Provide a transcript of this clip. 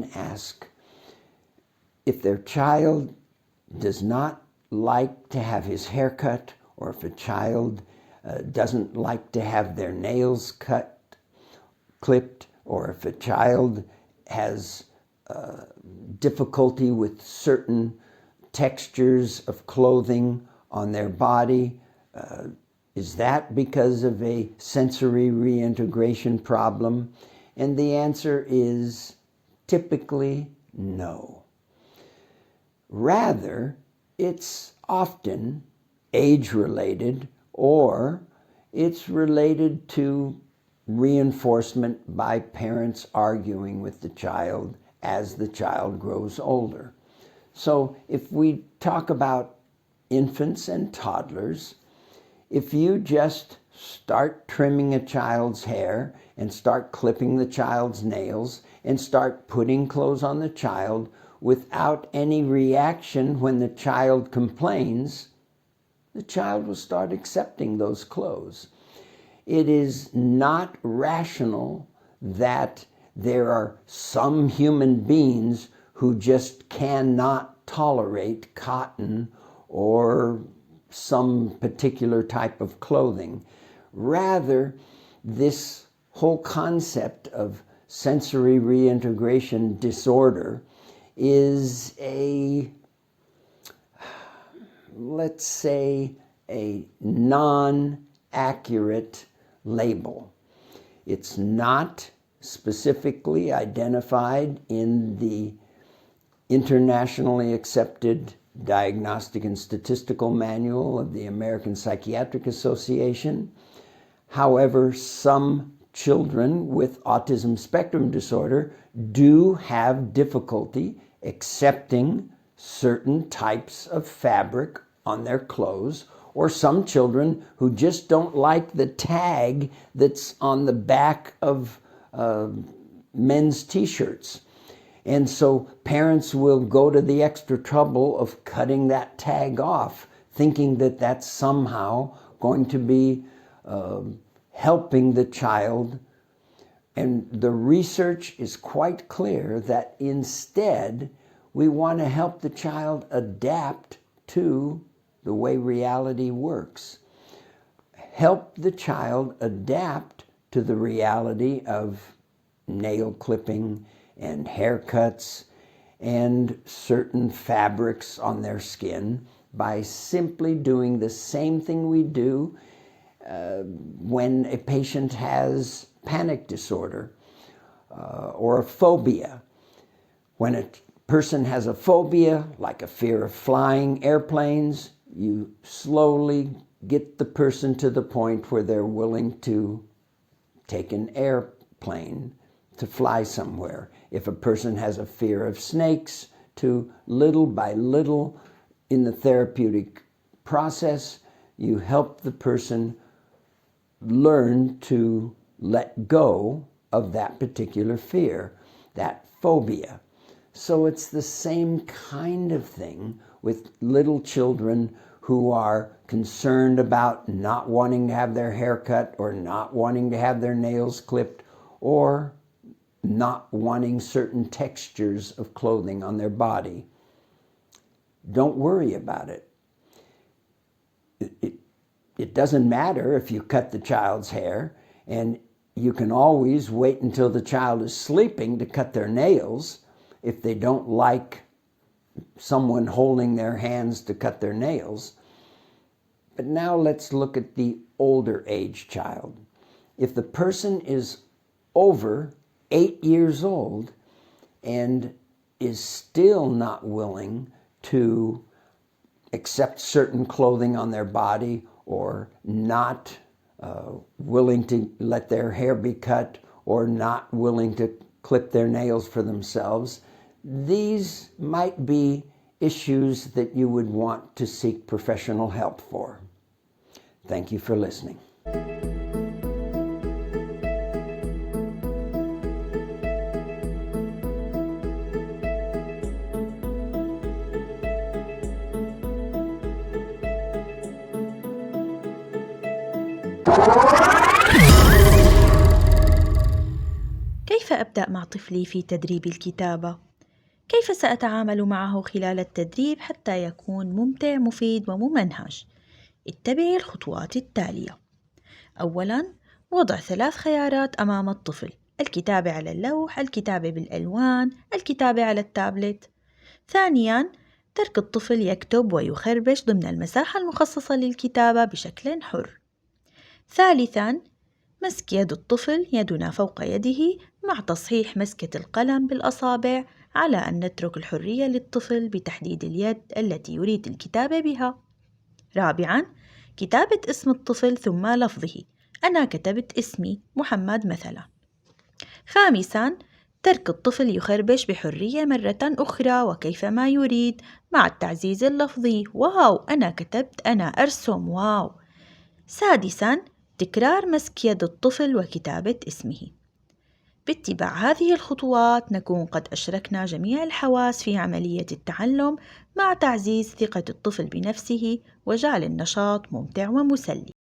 then ask if their child does not like to have his hair cut, or if a child doesn't like to have their nails clipped, or if a child has difficulty with certain textures of clothing on their body. Is that because of a sensory reintegration problem? And the answer is typically no. Rather, it's often age-related, or it's related to reinforcement by parents arguing with the child as the child grows older. So if we talk about infants and toddlers, if you just start trimming a child's hair and start clipping the child's nails and start putting clothes on the child without any reaction when the child complains, the child will start accepting those clothes. It is not rational that there are some human beings who just cannot tolerate cotton or some particular type of clothing. Rather, this whole concept of sensory reintegration disorder is let's say, a non-accurate label. It's not specifically identified in the internationally accepted Diagnostic and Statistical Manual of the American Psychiatric Association. However, some children with autism spectrum disorder do have difficulty accepting certain types of fabric on their clothes, or some children who just don't like the tag that's on the back of men's t-shirts. And so parents will go to the extra trouble of cutting that tag off, thinking that that's somehow going to be helping the child. And the research is quite clear that instead, we want to help the child adapt to the way reality works. Help the child adapt to the reality of nail clipping and haircuts and certain fabrics on their skin by simply doing the same thing we do when a patient has panic disorder or a phobia. When a person has a phobia, like a fear of flying airplanes, you slowly get the person to the point where they're willing to take an airplane to fly somewhere. If a person has a fear of snakes, to little by little in the therapeutic process, you help the person learn to let go of that particular fear, that phobia. So it's the same kind of thing with little children who are concerned about not wanting to have their hair cut, or not wanting to have their nails clipped, or not wanting certain textures of clothing on their body. Don't worry about it. It doesn't matter if you cut the child's hair, and you can always wait until the child is sleeping to cut their nails if they don't like someone holding their hands to cut their nails. But now let's look at the older age child. If the person is over 8 years old and is still not willing to accept certain clothing on their body, or not willing to let their hair be cut, or not willing to clip their nails for themselves, these might be issues that you would want to seek professional help for. Thank you for listening. كيف كيف أبدأ مع طفلي في تدريب الكتابة؟ كيف سأتعامل معه خلال التدريب حتى يكون ممتع مفيد وممنهج؟ اتبعي الخطوات التالية. أولاً، وضع 3 خيارات أمام الطفل: الكتابة على اللوح، الكتابة بالألوان، الكتابة على التابلت. ثانياً، ترك الطفل يكتب ويخربش ضمن المساحة المخصصة للكتابة بشكل حر. ثالثاً، مسك يد الطفل يدنا فوق يده مع تصحيح مسكة القلم بالأصابع، على أن نترك الحرية للطفل بتحديد اليد التي يريد الكتابة بها. رابعاً، كتابة اسم الطفل ثم لفظه: أنا كتبت اسمي محمد مثلاً. خامساً، ترك الطفل يخربش بحرية مرة أخرى وكيفما يريد مع التعزيز اللفظي: واو أنا كتبت، أنا أرسم، واو. سادساً، تكرار مسك يد الطفل وكتابة اسمه. باتباع هذه الخطوات نكون قد أشركنا جميع الحواس في عملية التعلم، مع تعزيز ثقة الطفل بنفسه وجعل النشاط ممتع ومسلي.